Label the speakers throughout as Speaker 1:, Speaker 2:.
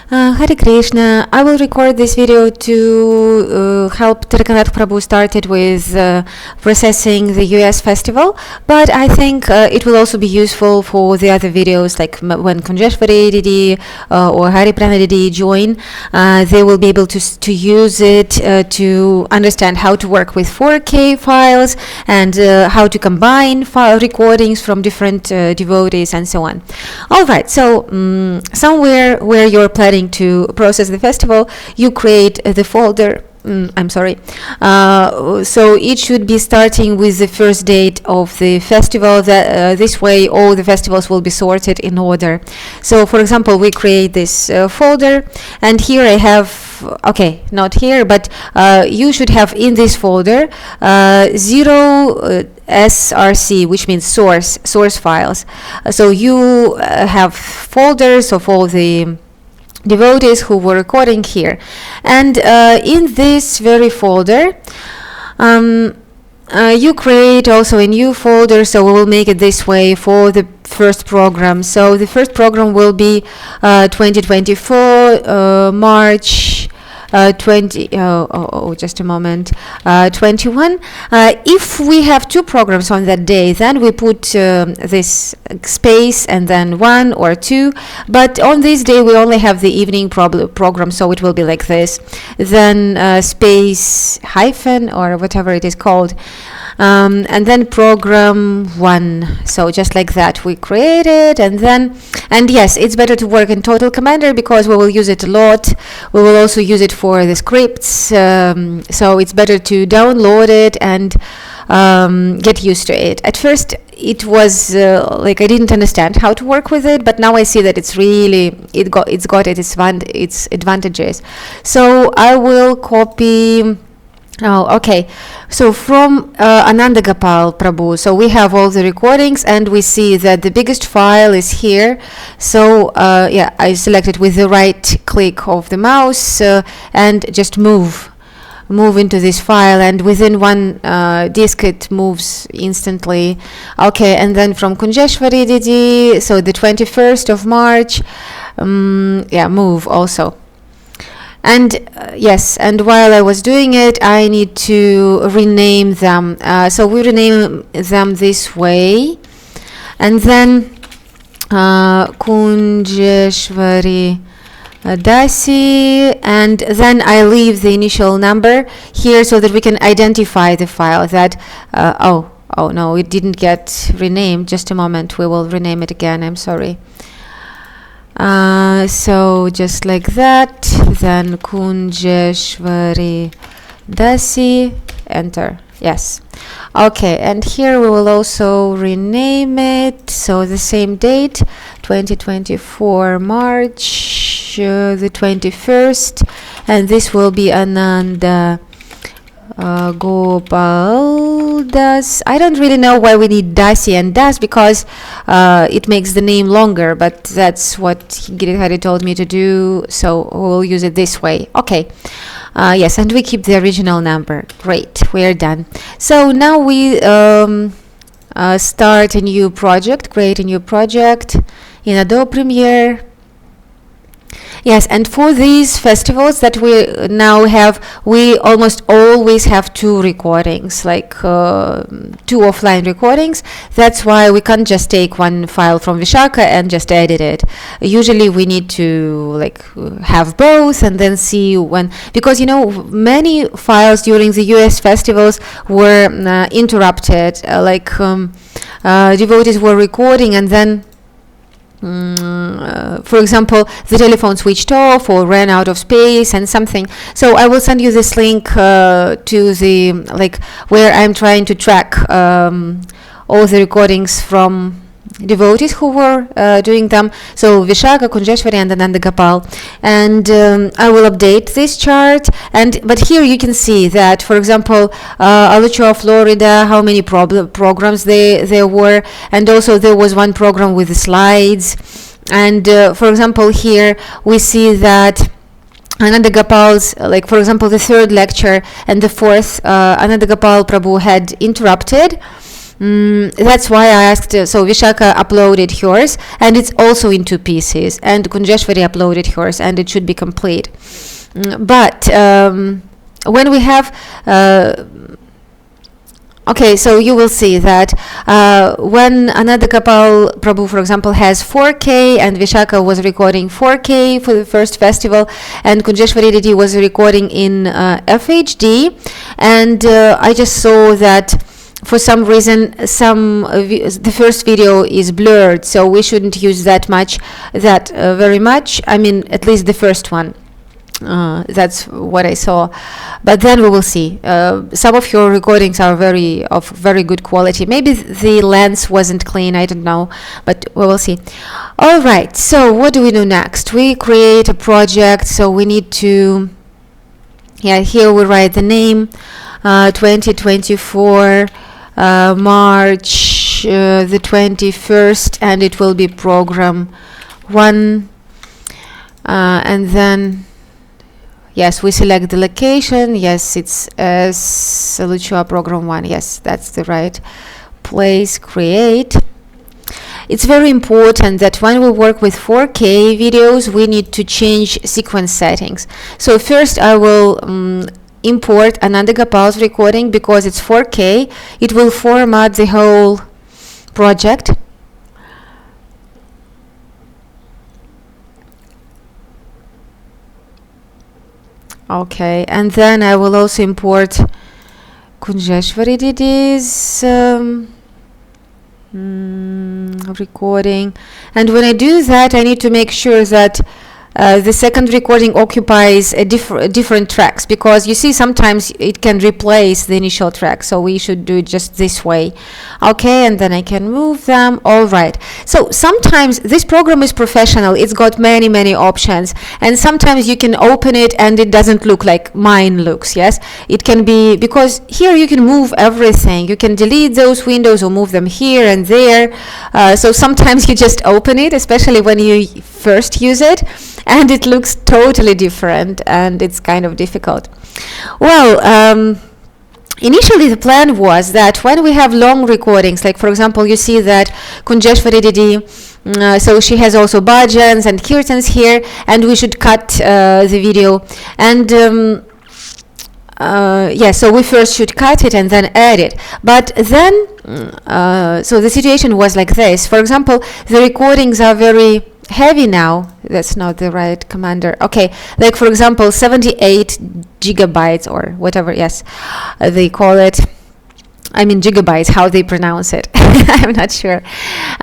Speaker 1: Hare Krishna. I will record this video to help Tirukanath Prabhu started with processing the US festival, but I think it will also be useful for the other videos, like when Kunjeshwari Didi or Hariprana Didi join. They will be able to use it to understand how to work with 4K files and how to combine file recordings from different devotees and so on. All right, so somewhere where you're planning to process the festival, you create the folder. I'm sorry. So it should be starting with the first date of the festival. That this way, all the festivals will be sorted in order. So, for example, we create this folder, and here I have. Okay, not here, but you should have in this folder 0 SRC, which means source files. So you have folders of all the devotees who were recording here, and in this very folder you create also a new folder. So we will make it this way for the first program. So the first program will be 2024 March just a moment, 21. If we have two programs on that day, then we put this space and then 1 or 2, but on this day we only have the evening program, so it will be like this, then space hyphen or whatever it is called, and then program 1. So just like that we create it, and yes, it's better to work in Total Commander because we will use it a lot. We will also use it for the scripts, so it's better to download it and get used to it. At first it was like I didn't understand how to work with it, but now I see that it's really it's got its advantages. So I will copy. Oh, okay. So from Ananda Gopal Prabhu, so we have all the recordings, and we see that the biggest file is here. So yeah, I select it with the right click of the mouse and just move into this file, and within one disk it moves instantly. Okay, and then from Kunjeshwari Didi, so the 21st of March, yeah, move also. And yes, and while I was doing it, I need to rename them. So we rename them this way, and then Kunjeshwari Dasi, and then I leave the initial number here so that we can identify the file that oh no, it didn't get renamed. Just a moment, we will rename it again. I'm sorry. So just like that, then Kunjeshwari Dasi, enter. Yes. Okay, and here we will also rename it. So the same date, 2024 March the 21st, and this will be Ananda Gopal Das. I don't really know why we need Dasi and Das, because it makes the name longer, but that's what Girihari told me to do, so we'll use it this way. Okay. Yes, and we keep the original number. Great, we're done. So now we start a new project, create a new project in Adobe Premiere. Yes, and for these festivals that we now have, we almost always have two recordings, like two offline recordings. That's why we can't just take one file from Vishaka and just edit it. Usually we need to like have both and then see when, because many files during the US festivals were interrupted, devotees were recording and then for example, the telephone switched off or ran out of space and something. So I will send you this link to the where I'm trying to track all the recordings from devotees who were doing them. So Vishaka, Kunjeshwari, and Ananda Gopal, and I will update this chart. But here you can see that, for example, Alachua, Florida, how many programs there were, and also there was one program with the slides. And for example, here we see that Ananda Gopal's, for example, the third lecture and the fourth, Ananda Gopal Prabhu had interrupted. That's why I asked, so Vishaka uploaded hers, and it's also in 2 pieces, and Kunjeshwari uploaded hers, and it should be complete. But when we have okay, so you will see that when Ananda Kapal Prabhu, for example, has 4K, and Vishaka was recording 4K for the first festival, and Kunjeshwari Didi was recording in FHD, and I just saw that for some reason the first video is blurred, so we shouldn't use that very much. I mean, at least the first one. That's what I saw, but then we will see. Some of your recordings are of very good quality. Maybe the lens wasn't clean, I don't know, but we will see. All right, so what do we do next? We create a project, so we need to, here we write the name, 2024 March the 21st, and it will be program 1, and then yes, we select the location. Yes, it's Luchua program 1. Yes, that's the right place. Create. It's very important that when we work with 4K videos, we need to change sequence settings. So first I will import Ananda Gopal's recording because it's 4K. It will format the whole project. Okay, and then I will also import Kunjeshwari Didi's recording. And when I do that, I need to make sure that the second recording occupies a different tracks, because you see sometimes it can replace the initial track, so we should do it just this way. Okay, and then I can move them. All right, so sometimes this program is professional, it's got many options, and sometimes you can open it and it doesn't look like mine looks. Yes, it can be, because here you can move everything, you can delete those windows or move them here and there, so sometimes you just open it, especially when you first use it, and it looks totally different, and it's kind of difficult. Well, initially the plan was that when we have long recordings, like for example, you see that Kunjeshwari Didi, so she has also bhajans and kirtans here, and we should cut the video, and so we first should cut it and then add it. But then, so the situation was like this. For example, the recordings are very heavy now. That's not the right commander. Okay, like for example 78 gigabytes or whatever, yes, they call it. I mean gigabytes, how they pronounce it. I'm not sure.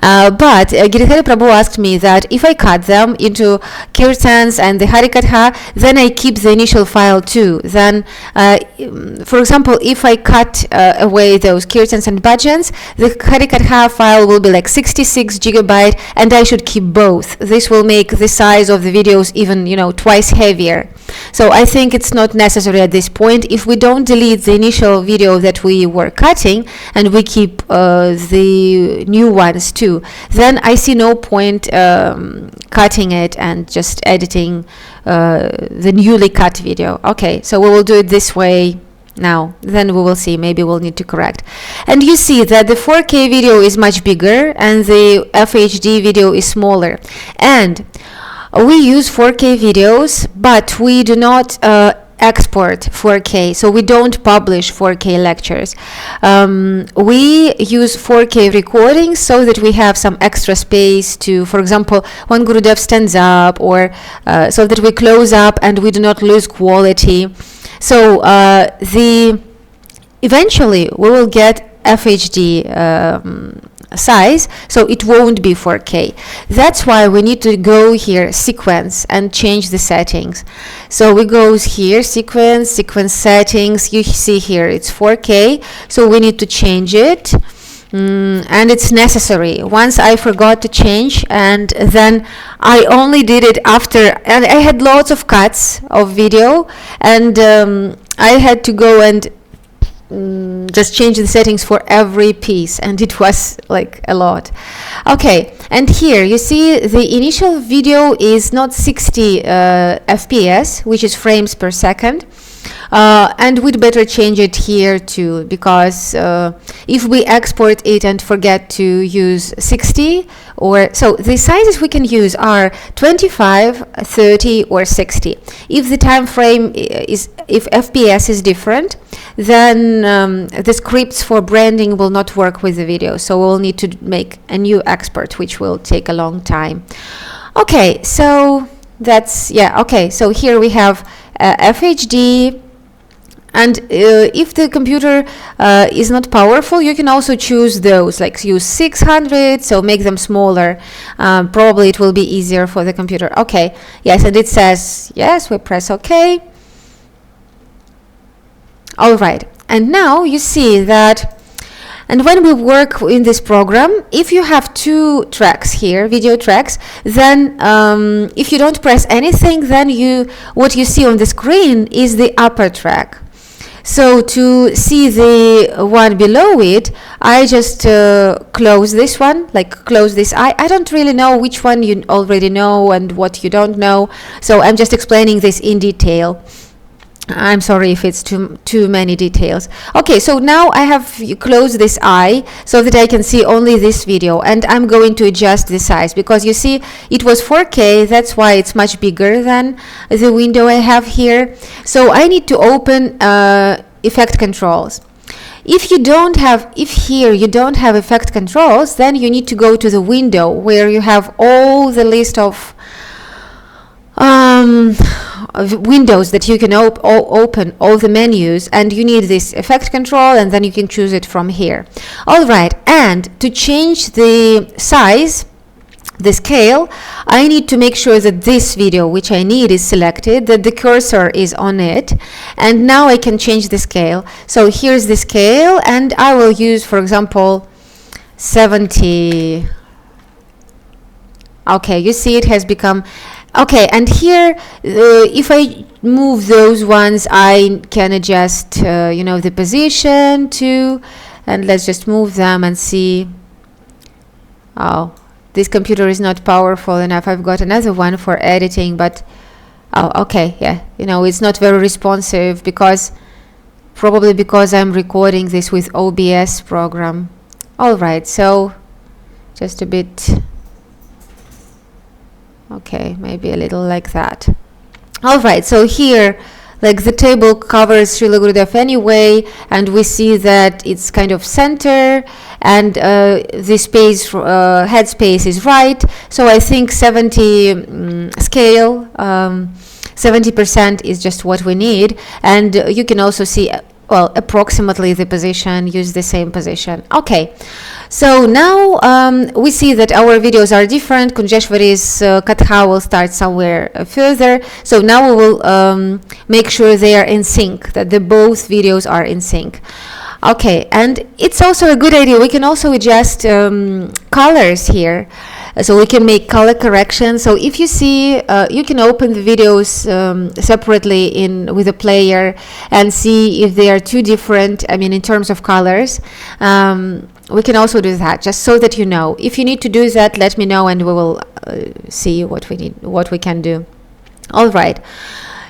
Speaker 1: But Giridhari Prabhu asked me that if I cut them into kirtans and the Harikatha, then I keep the initial file too. Then, for example, if I cut away those kirtans and bhajans, the Harikatha file will be like 66 gigabyte, and I should keep both. This will make the size of the videos even, twice heavier. So I think it's not necessary at this point. If we don't delete the initial video that we were cutting and we keep the new ones too, then I see no point cutting it and just editing the newly cut video. Okay, so we will do it this way now. Then we will see, maybe we'll need to correct. And you see that the 4K video is much bigger and the FHD video is smaller. And we use 4K videos, but we do not export 4K, so we don't publish 4K lectures. We use 4K recordings so that we have some extra space to, for example, when Gurudev stands up, or so that we close up and we do not lose quality. So eventually we will get FHD size, so it won't be 4K. That's why we need to go here, sequence, and change the settings. So we go here, sequence settings. You see here it's 4K, so we need to change it. And it's necessary. Once I forgot to change, and then I only did it after, and I had lots of cuts of video, and I had to go and just change the settings for every piece, and it was like a lot. Okay, and here you see the initial video is not 60 FPS, which is frames per second, And we'd better change it here too, because if we export it and forget to use 60, or so the sizes we can use are 25, 30, or 60. If the time frame is, if FPS is different, then the scripts for branding will not work with the video, so we'll need to make a new export, which will take a long time. Okay, so that's, yeah, okay, so here we have FHD. And if the computer is not powerful, you can also choose those, like use 600, so make them smaller. Probably it will be easier for the computer. Okay, yes, and it says yes, we press OK. All right, and now you see that, and when we work in this program, if you have two tracks here, video tracks, then if you don't press anything, then what you see on the screen is the upper track. So to see the one below it, I just close this one, like close this. I don't really know which one you already know and what you don't know, so I'm just explaining this in detail. I'm sorry if it's too many details. Okay, so now I have closed this eye so that I can see only this video, and I'm going to adjust the size, because you see it was 4K, that's why it's much bigger than the window I have here. So I need to open effect controls. If here you don't have effect controls, then you need to go to the window where you have all the list of windows that you can open, all the menus, and you need this effect control, and then you can choose it from here. All right, and to change the size, the scale, I need to make sure that this video, which I need, is selected, that the cursor is on it, and now I can change the scale. So here's the scale, and I will use, for example, 70. Okay, you see it has become. Okay, and here, if I move those ones, I can adjust, the position too, and let's just move them and see. Oh, this computer is not powerful enough. I've got another one for editing, but, oh, okay, yeah, it's not very responsive, probably because I'm recording this with OBS program. All right, so just a bit. Okay, maybe a little like that. All right, so here, like the table covers Srila Gurudev anyway, and we see that it's kind of center, and the space, head space is right. So I think 70 scale, 70% is just what we need, and you can also see, well, approximately the position, use the same position. Okay, so now we see that our videos are different. Kunjeshwari's Katha will start somewhere further. So now we will make sure they are in sync, that both videos are in sync. Okay, and it's also a good idea. We can also adjust colors here. So we can make color correction. So if you see, you can open the videos separately with a player and see if they are too different, in terms of colors. We can also do that, just so that you know. If you need to do that, let me know, and we will see what we can do. All right.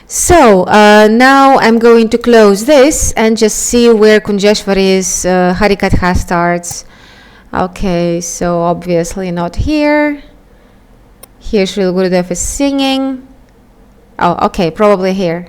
Speaker 1: So now I'm going to close this and just see where Kunjeshwari's Harikatha starts. Okay, so obviously not here. Here Srila Gurudev is singing. Oh, okay, probably here.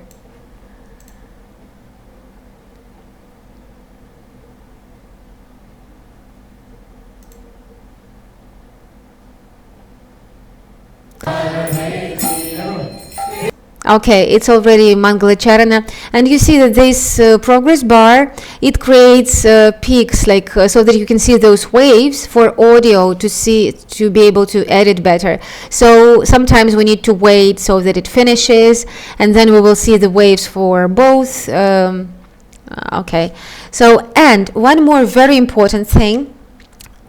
Speaker 1: Okay, it's already Mangalacharana, and you see that this progress bar, it creates peaks, like so that you can see those waves for audio to be able to edit better. So sometimes we need to wait so that it finishes, and then we will see the waves for both. Okay, so, and one more very important thing.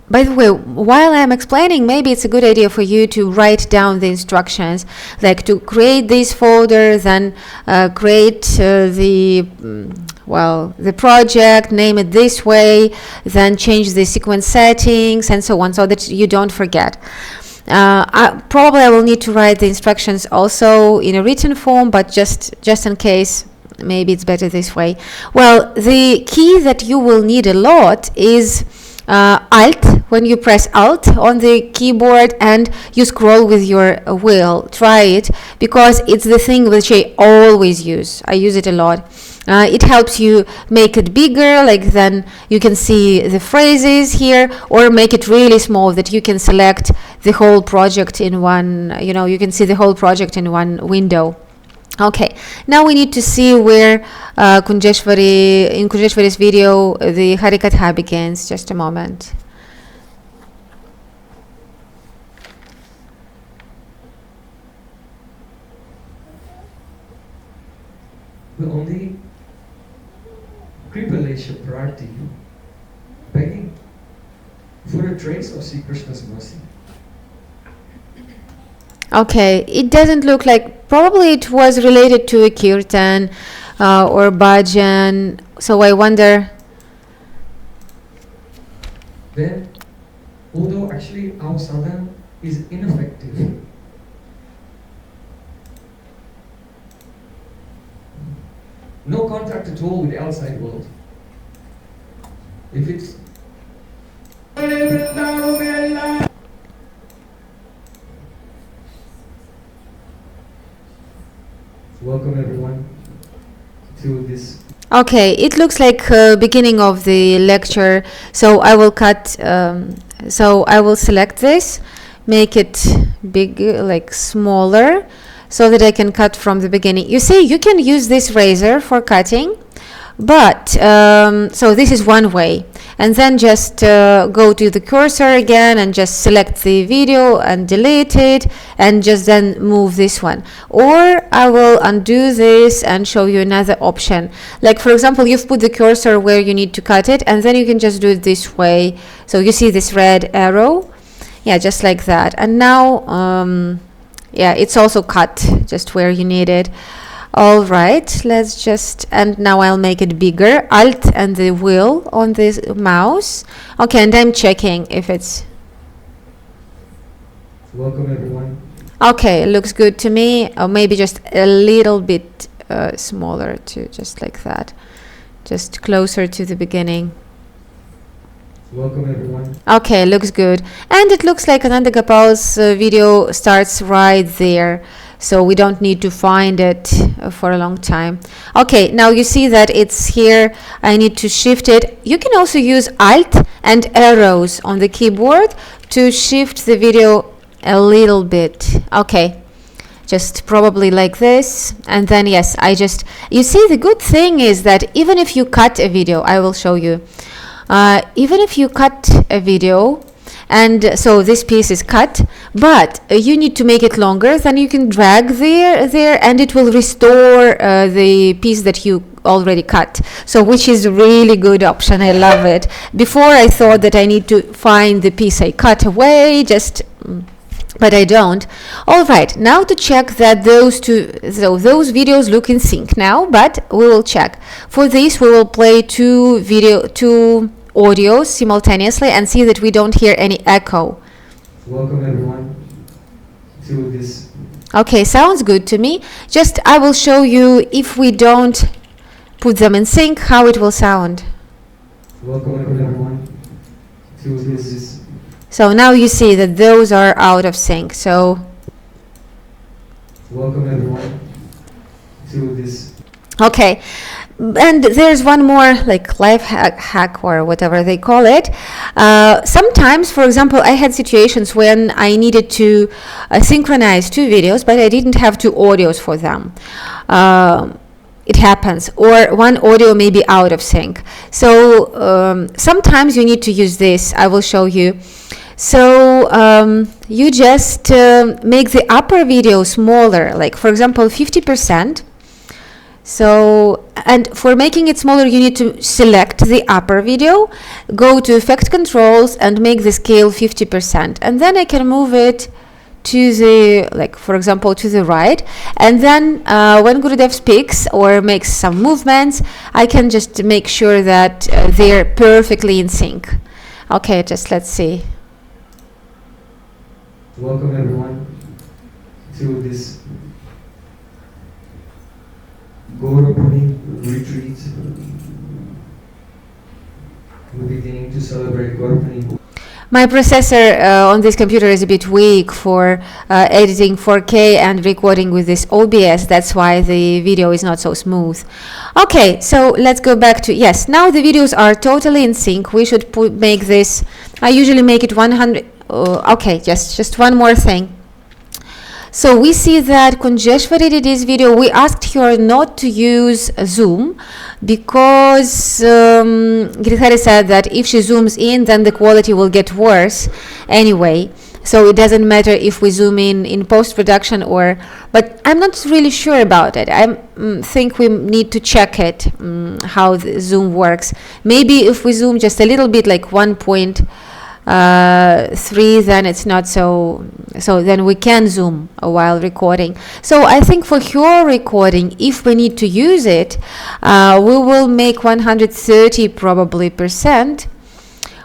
Speaker 1: By the way, while I'm explaining, maybe it's a good idea for you to write down the instructions, like to create this folder, then create the project, name it this way, then change the sequence settings, and so on, so that you don't forget. I will need to write the instructions also in a written form, but just in case, maybe it's better this way. Well, the key that you will need a lot is Alt. When you press Alt on the keyboard and you scroll with your wheel, try it, because it's the thing which I always use. I use it a lot. It helps you make it bigger, like then you can see the phrases here, or make it really small that you can select the whole project in one, you can see the whole project in one window. Okay, now we need to see where in Kunjeshwari's video the Harikatha begins. Just a moment.
Speaker 2: The only Kripalesha Prarthi, begging for a trace of Sri Krishna's mercy.
Speaker 1: Okay, it doesn't look like, probably it was related to a kirtan or bhajan, so I wonder.
Speaker 2: Then, although actually our sadhana is ineffective, no contact at all with the outside world. If it's welcome everyone to this.
Speaker 1: Okay, it looks like beginning of the lecture, so I will cut, so I will select this, make it big, like smaller, so that I can cut from the beginning. You see, you can use this razor for cutting, but so this is one way, and then just go to the cursor again and just select the video and delete it, and just then move this one. Or I will undo this and show you another option. Like for example, you've put the cursor where you need to cut it, and then you can just do it this way. So you see this red arrow, yeah, just like that. And now yeah, it's also cut just where you need it. All right, let's just, and now I'll make it bigger. Alt and the wheel on this mouse. Okay, and I'm checking if it's.
Speaker 2: Welcome everyone.
Speaker 1: Okay, it looks good to me. Or maybe just a little bit smaller too, just like that. Just closer to the beginning.
Speaker 2: Welcome everyone.
Speaker 1: Okay, looks good. And it looks like Ananda Gopal's video starts right there. So we don't need to find it for a long time. Okay, now you see that it's here. I need to shift it. You can also use Alt and arrows on the keyboard to shift the video a little bit. Okay, just probably like this. And then yes, you see, the good thing is that even if you cut a video, I will show you. Even if you cut a video, and so this piece is cut, but you need to make it longer, then you can drag there and it will restore the piece that you already cut, so which is a really good option. I love it. Before I thought that I need to find the piece I cut away, but I don't. All right, now to check that those videos look in sync now, but we will check. For this we will play two audios simultaneously and see that we don't hear any echo.
Speaker 2: Welcome everyone to this.
Speaker 1: Okay, sounds good to me. Just I will show you, if we don't put them in sync, how it will sound.
Speaker 2: Welcome everyone to this.
Speaker 1: So now you see that those are out of sync. So
Speaker 2: welcome everyone to this.
Speaker 1: Okay, and there's one more, like life hack or whatever they call it. Sometimes, for example, I had situations when I needed to synchronize two videos, but I didn't have two audios for them. It happens, or one audio may be out of sync. So sometimes you need to use this. I will show you. So you just make the upper video smaller, like for example 50%. So, and for making it smaller, you need to select the upper video, go to Effect Controls and make the scale 50%. And then I can move it to the, like for example, to the right. And then when Gurudev speaks or makes some movements, I can just make sure that they're perfectly in sync. Okay, just let's see.
Speaker 2: Welcome everyone to this Gaurapuri We're beginning to celebrate Gorpani.
Speaker 1: My processor on this computer is a bit weak for editing 4K and recording with this OBS. That's why the video is not so smooth. Okay, so let's go back to, yes, now the videos are totally in sync. We should make this, I usually make it 100. Okay, just one more thing. So we see that Kunjeshwari did this video. We asked her not to use Zoom because Giridhari said that if she zooms in, then the quality will get worse anyway. So it doesn't matter if we zoom in post-production or, but I'm not really sure about it. I think we need to check it, how the Zoom works. Maybe if we zoom just a little bit, like 1.3, then it's not so then we can zoom while recording. So I think for her recording, if we need to use it, we will make 130 probably %,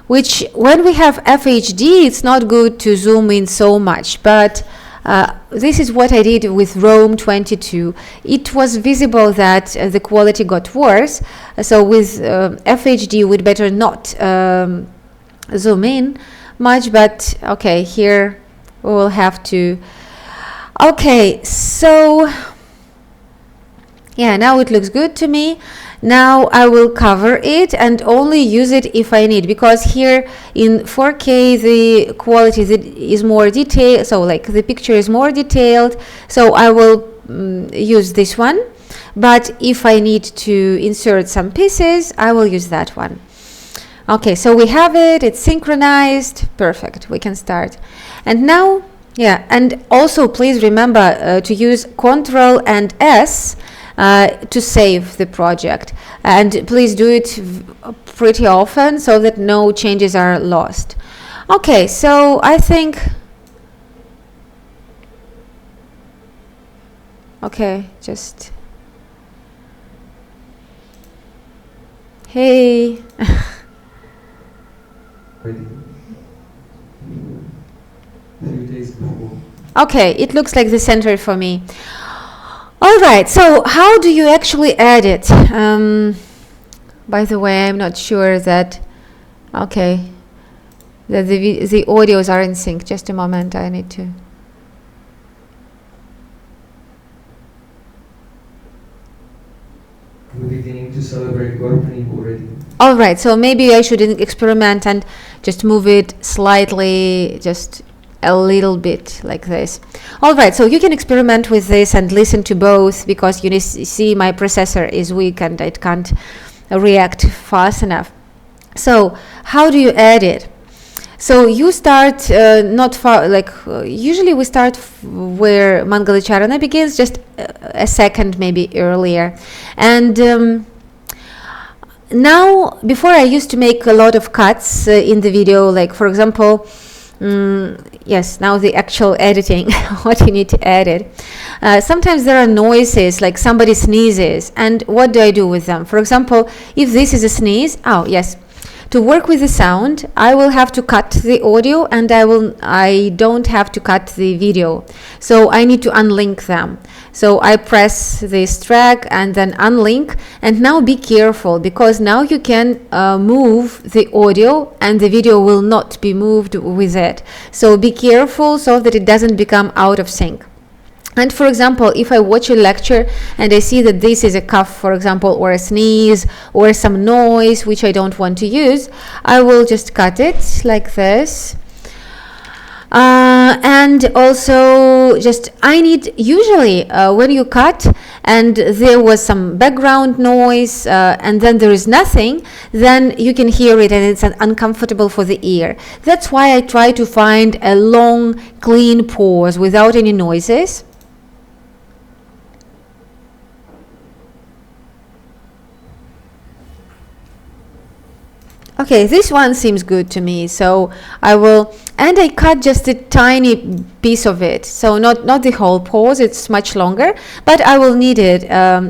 Speaker 1: which when we have FHD, it's not good to zoom in so much, but this is what I did with Rome 22. It was visible that the quality got worse, so with FHD we'd better not zoom in much, but okay, here we will have to. Okay, so yeah, now it looks good to me. Now I will cover it and only use it if I need, because here in 4K the quality is more detailed, so like the picture is more detailed, so I will use this one, but if I need to insert some pieces, I will use that one. Okay, so we have it, it's synchronized, perfect, we can start. And now, yeah, and also please remember to use Ctrl and S to save the project, and please do it pretty often so that no changes are lost. Okay, so I think, okay, just, hey.
Speaker 2: Ready. A few days before.
Speaker 1: Okay, it looks like the center for me. All right, so how do you actually edit? By the way, I'm not sure that, okay, that the audios are in sync. Just a moment, I need to.
Speaker 2: We're beginning to celebrate Gorpani already.
Speaker 1: All right, so maybe I should experiment and just move it slightly, just a little bit like this. All right, so you can experiment with this and listen to both, because you see my processor is weak and it can't react fast enough. So how do you edit? So you start not far, like usually we start where Mangalicharana begins, just a second maybe earlier. And now, before I used to make a lot of cuts in the video, like for example, yes, now the actual editing, what you need to edit. Sometimes there are noises, like somebody sneezes, and what do I do with them? For example, if this is a sneeze, oh yes, to work with the sound, I will have to cut the audio, and I don't have to cut the video. So I need to unlink them. So I press this track and then unlink, and now be careful, because now you can move the audio and the video will not be moved with it. So be careful so that it doesn't become out of sync. And for example, if I watch a lecture and I see that this is a cough, for example, or a sneeze or some noise which I don't want to use, I will just cut it like this. And also just I need usually when you cut and there was some background noise and then there is nothing, then you can hear it and it's uncomfortable for the ear. That's why I try to find a long clean pause without any noises. Okay, this one seems good to me, so I will, and I cut just a tiny piece of it, so not the whole pause, it's much longer, but I will need it,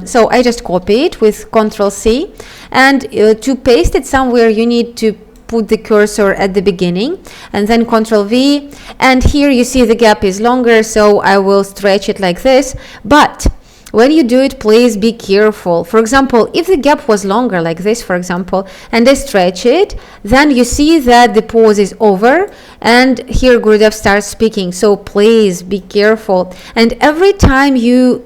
Speaker 1: so I just copy it with Ctrl+C, and to paste it somewhere you need to put the cursor at the beginning, and then Ctrl+V, and here you see the gap is longer, so I will stretch it like this, but when you do it, please be careful. For example, if the gap was longer like this, for example, and I stretch it, then you see that the pause is over and here Gurudev starts speaking. So please be careful. And every time you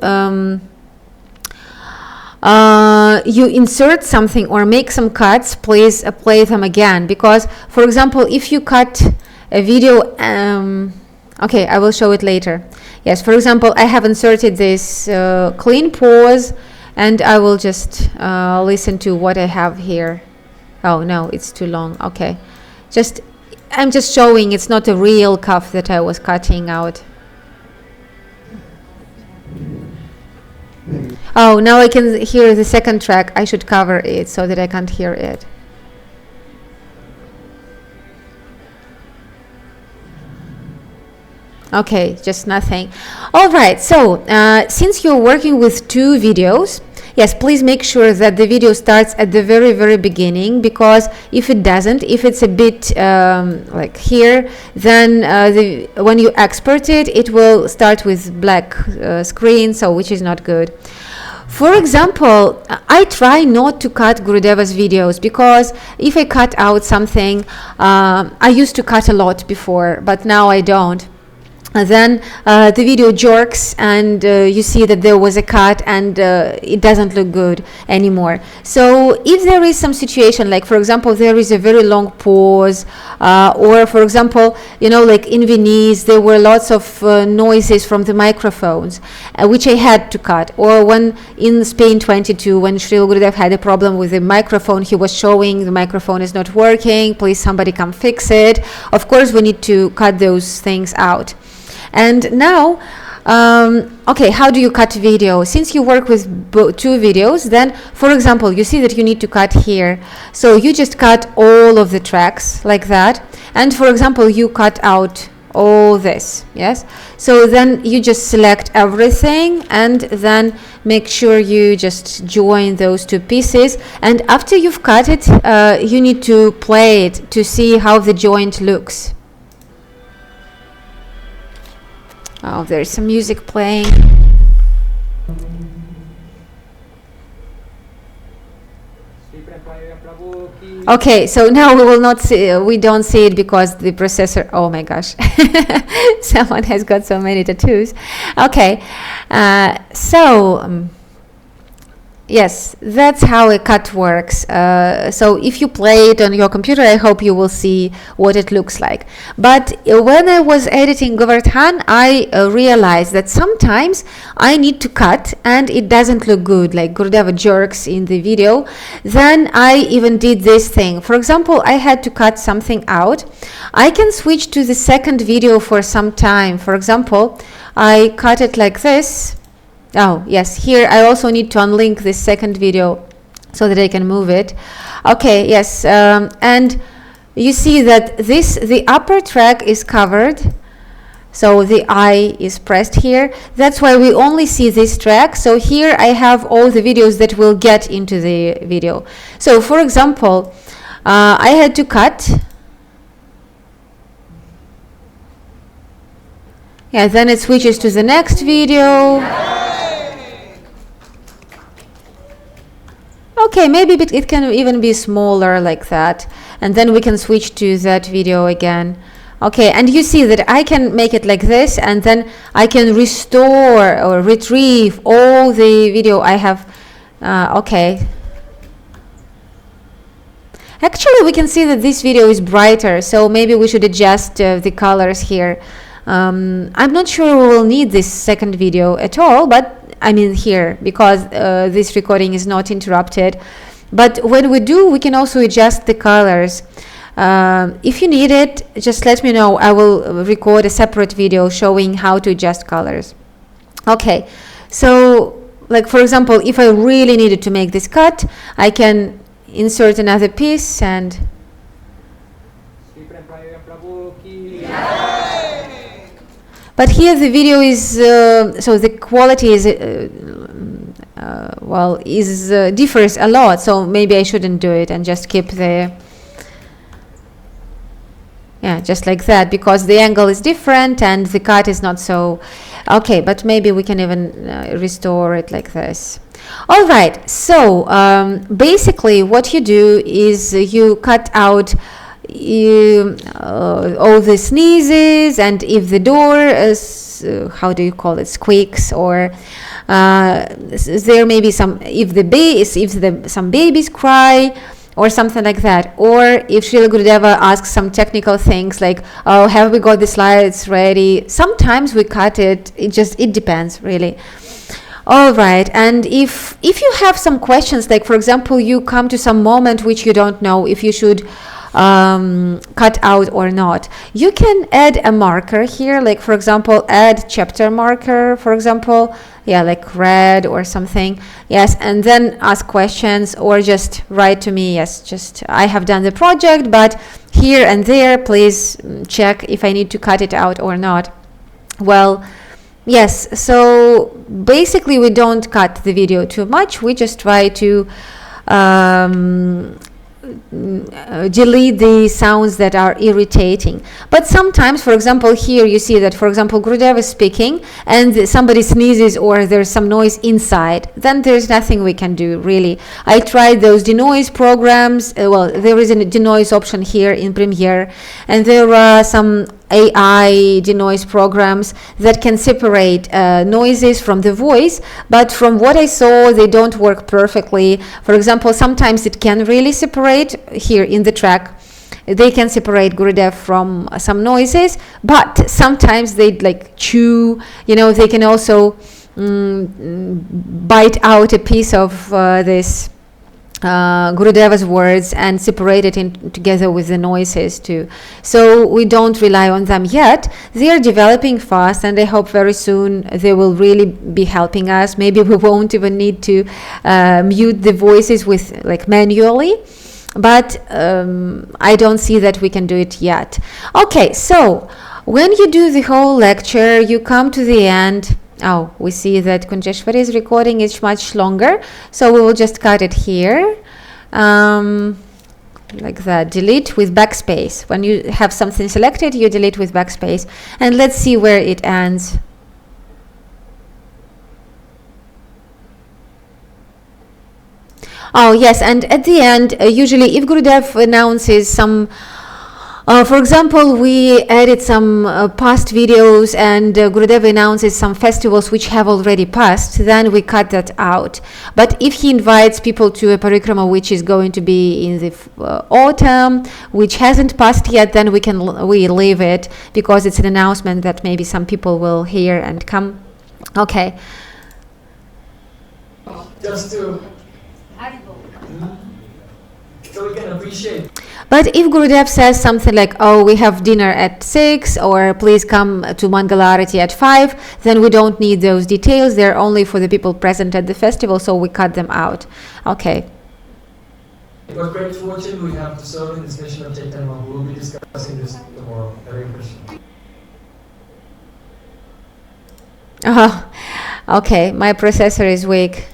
Speaker 1: you insert something or make some cuts, please play them again, because for example, if you cut a video, okay, I will show it later. Yes, for example, I have inserted this clean pause, and I will just listen to what I have here. Oh no, it's too long. Okay, I'm just showing it's not a real cuff that I was cutting out. Oh, now I can hear the second track. I should cover it so that I can't hear it. Okay, just nothing. All right, so since you're working with two videos, yes, please make sure that the video starts at the very, very beginning, because if it doesn't, if it's a bit like here, then when you export it, it will start with black screen, so which is not good. For example, I try not to cut Gurudeva's videos, because if I cut out something, I used to cut a lot before, but now I don't. Then the video jerks, and you see that there was a cut, and it doesn't look good anymore. So if there is some situation, like for example there is a very long pause, or for example, you know, like in Venice there were lots of noises from the microphones, which I had to cut. Or when in Spain 22, when Srila Gurudev had a problem with the microphone, he was showing the microphone is not working, please somebody come fix it. Of course we need to cut those things out. And now, okay, how do you cut video? Since you work with two videos, then, for example, you see that you need to cut here. So you just cut all of the tracks like that. And for example, you cut out all this, yes? So then you just select everything, and then make sure you just join those two pieces. And after you've cut it, you need to play it to see how the joint looks. Oh, there's some music playing. Okay, so now we will not see, we don't see it because the processor, oh my gosh, someone has got so many tattoos. Okay, yes, that's how a cut works. So if you play it on your computer, I hope you will see what it looks like. But when I was editing Govardhan, I realized that sometimes I need to cut and it doesn't look good, like Gurudeva jerks in the video. Then I even did this thing. For example, I had to cut something out. I can switch to the second video for some time. For example, I cut it like this. Oh, yes, here I also need to unlink this second video so that I can move it. Okay, yes, and you see that the upper track is covered, so the I is pressed here. That's why we only see this track. So here I have all the videos that will get into the video. So for example, I had to cut. Yeah, then it switches to the next video. Okay, maybe it can even be smaller like that, and then we can switch to that video again. Okay, and you see that I can make it like this, and then I can restore or retrieve all the video I have. Okay. Actually, we can see that this video is brighter, so maybe we should adjust the colors here. I'm not sure we will need this second video at all, but I mean here, because this recording is not interrupted. But when we do, we can also adjust the colors. If you need it, just let me know. I will record a separate video showing how to adjust colors. Okay, so like for example, if I really needed to make this cut, I can insert another piece and but here the video is so the quality is well differs a lot, so maybe I shouldn't do it and just keep the just like that, because the angle is different and the cut is not so Okay, but maybe we can even restore it like this. All right, so basically what you do is you cut out all the sneezes, and if the door is, how do you call it, squeaks, or there may be some, if some babies cry, or something like that, or if Srila Gurudeva asks some technical things like, oh, have we got the slides ready? Sometimes we cut it. It depends, really. All right, and if you have some questions, like for example, you come to some moment which you don't know if you should cut out or not, you can add a marker here, like for example, add chapter marker, for example, yeah, like red or something, yes, and then ask questions, or just write to me, yes, just I have done the project, but here and there, please check if I need to cut it out or not. Well, yes, so basically we don't cut the video too much, we just try to delete the sounds that are irritating. But sometimes, for example, here you see that, for example, Gurudev is speaking and somebody sneezes or there's some noise inside, then there's nothing we can do, really. I tried those denoise programs. Well, there is a denoise option here in Premiere, and there are some AI denoise programs that can separate noises from the voice, but from what I saw, they don't work perfectly. For example, sometimes it can really separate here in the track. They can separate Gurudev from some noises, but sometimes they like chew, they can also bite out a piece of this Gurudeva's words and separate it together with the noises too. So we don't rely on them yet. They are developing fast, and I hope very soon they will really be helping us. Maybe we won't even need to mute the voices with like manually, but I don't see that we can do it yet. Okay, so when you do the whole lecture, you come to the end. Oh, we see that Kunjeshwari's recording is much longer, so we will just cut it here, like that. Delete with backspace. When you have something selected, you delete with backspace. And let's see where it ends. Oh, yes, and at the end, usually if Gurudev announces some for example, we added some past videos, and Gurudev announces some festivals which have already passed, then we cut that out. But if he invites people to a parikrama which is going to be in the autumn, which hasn't passed yet, then we leave it, because it's an announcement that maybe some people will hear and come. Okay.
Speaker 2: Just to so we can appreciate.
Speaker 1: But if Gurudev says something like, oh, we have dinner at 6, or please come to Mangalarati at 5, then we don't need those details. They're only for the people present at the festival, so we cut them out. Okay.
Speaker 2: What great fortune we have to serve in this mission of Chaitanya. We will be discussing this tomorrow. Hare Krishna.
Speaker 1: Okay, my processor is weak.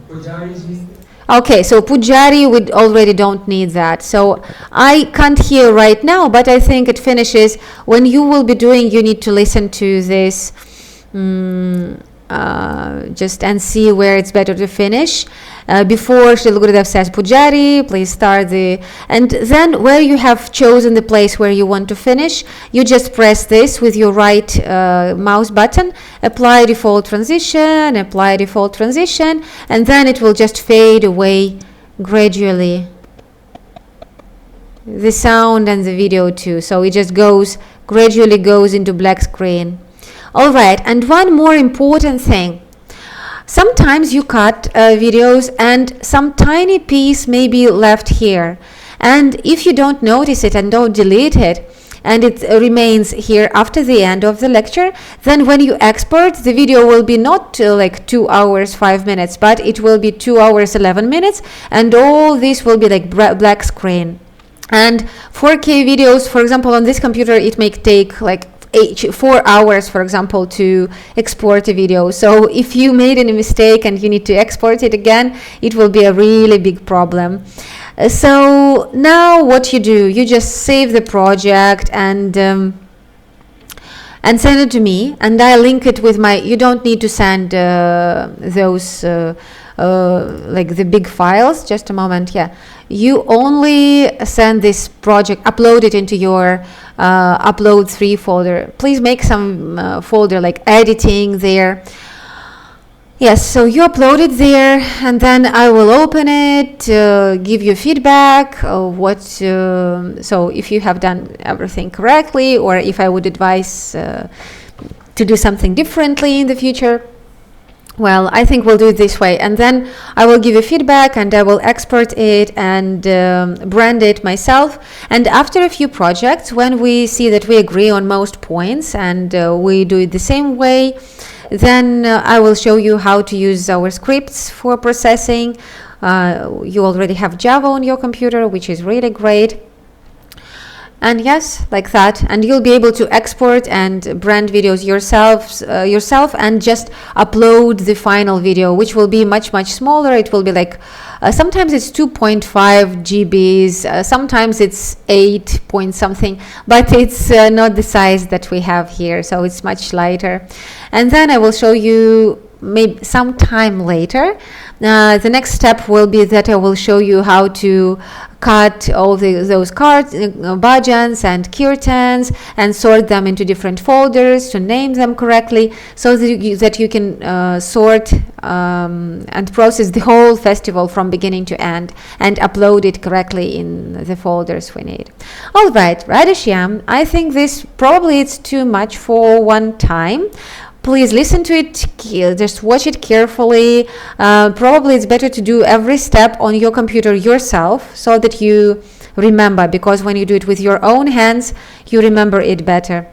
Speaker 2: Pujari.
Speaker 1: Okay, so Pujari, we already don't need that. So I can't hear right now, but I think it finishes. When you will be doing, you need to listen to this just and see where it's better to finish. Before Srila Gurudev says Pujari, please start and then where you have chosen the place where you want to finish, you just press this with your right mouse button, apply default transition, and then it will just fade away gradually. The sound and the video too. So it just gradually goes into black screen. All right, and one more important thing. Sometimes you cut videos and some tiny piece may be left here. And if you don't notice it and don't delete it, and it remains here after the end of the lecture, then when you export, the video will be not like 2 hours 5 minutes, but it will be 2 hours 11 minutes, and all this will be like black screen. And 4K videos, for example, on this computer, it may take like 4 hours, for example, to export a video. So if you made any mistake and you need to export it again, it will be a really big problem. So now what you do, you just save the project, and and send it to me, and I link it with my, you don't need to send those like the big files. Just a moment. Yeah, you only send this project, upload it into your upload 3 folder. Please make some folder like editing there. Yes, so you upload it there, and then I will open it, give you feedback of what, so if you have done everything correctly, or if I would advise to do something differently in the future. Well, I think we'll do it this way, and then I will give you feedback, and I will export it and brand it myself. And after a few projects, when we see that we agree on most points and we do it the same way, then I will show you how to use our scripts for processing. You already have Java on your computer, which is really great. And yes, like that, and you'll be able to export and brand videos yourself and just upload the final video, which will be much smaller. It will be like sometimes it's 2.5 GBs, sometimes it's 8 point something, but it's not the size that we have here, so it's much lighter. And then I will show you maybe some time later. The next step will be that I will show you how to cut all those cards, bajans and kirtans, and sort them into different folders to name them correctly, so that you can sort and process the whole festival from beginning to end and upload it correctly in the folders we need. All right, Radishyam, I think this probably it's too much for one time. Please listen to it, just watch it carefully. Probably it's better to do every step on your computer yourself, so that you remember, because when you do it with your own hands, you remember it better.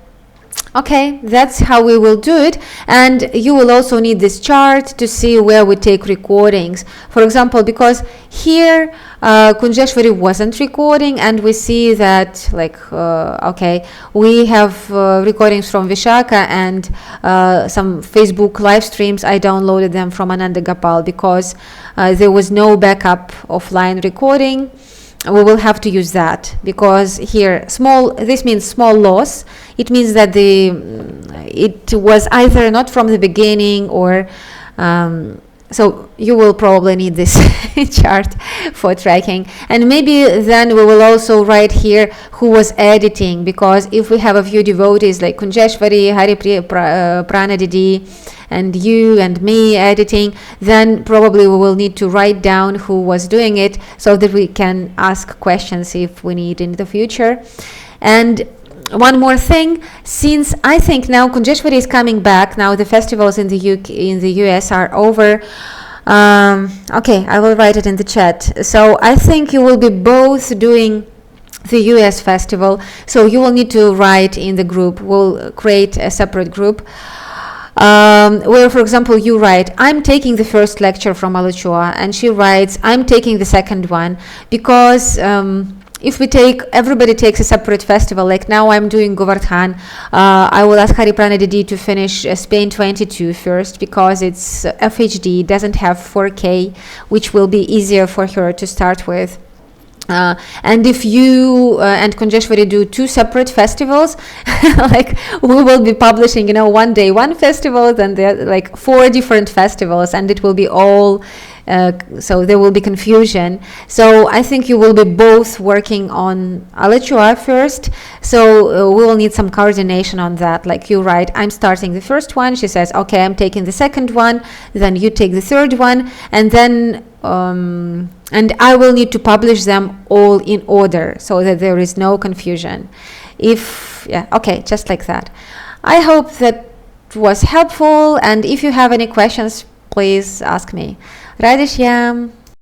Speaker 1: Okay, that's how we will do it. And you will also need this chart to see where we take recordings. For example, because here Kunjeshwari wasn't recording, and we see that like okay, we have recordings from Vishaka and some Facebook live streams. I downloaded them from Ananda Gopal because there was no backup offline recording. We will have to use that, because here this means small loss. It means that it was either not from the beginning, or so you will probably need this chart for tracking. And maybe then we will also write here who was editing, because if we have a few devotees like Kunjeshwari, Hari Prana Didi, and you and me editing, then probably we will need to write down who was doing it, so that we can ask questions if we need in the future. And one more thing, since I think now Kunjeshwari is coming back, now the festivals in the US are over. Okay, I will write it in the chat. So I think you will be both doing the US festival, so you will need to write in the group. We'll create a separate group where, for example, you write, I'm taking the first lecture from Alachua, and she writes, I'm taking the second one, because if everybody takes a separate festival, like now I'm doing Govardhan, I will ask Hari Prana Didi to finish Spain 22 first, because it's FHD, doesn't have 4K, which will be easier for her to start with. And if you and Kunjeshwari do 2 separate festivals, like we will be publishing, one day one festival, then there are like 4 different festivals, and it will be all so there will be confusion. So I think you will be both working on Alachua first, so we will need some coordination on that. Like you write, I'm starting the first one, she says, okay, I'm taking the second one, then you take the third one, and then and I will need to publish them all in order, so that there is no confusion. Okay, just like that. I hope that was helpful, and if you have any questions, please ask me. Radhe Shyam.